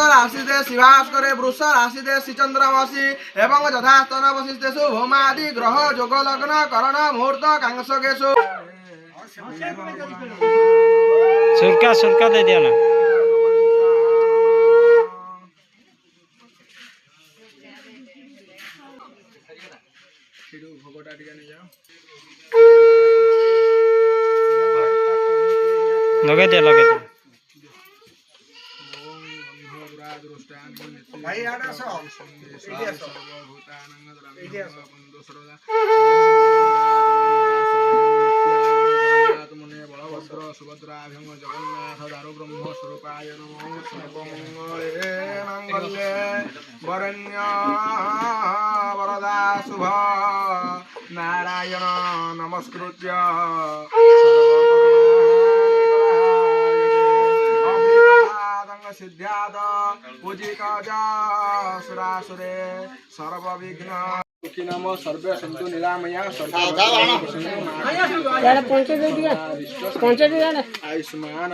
राशि दे शिवास करे वृष राशि दे चंद्रमसी एवं यथास्तन वशिष्ठेषु भौमादि ग्रह जोग लग्न करण मुहूर्त कांसकेषु सुरका सुरका दे दिया ना लगे दे भाई आना सो सुभद्राभ्यं जगन्नाथ दारु ब्रह्म स्वरूपाय नमो सर्वमंगले मंगले वरण्य वरदा शुभ नारायण नमस्कृत्य सिद्ध्याद पूजित सुरासुरे सर्वविघ्न नम सर्वे सन्तु निरामया आयुष्मान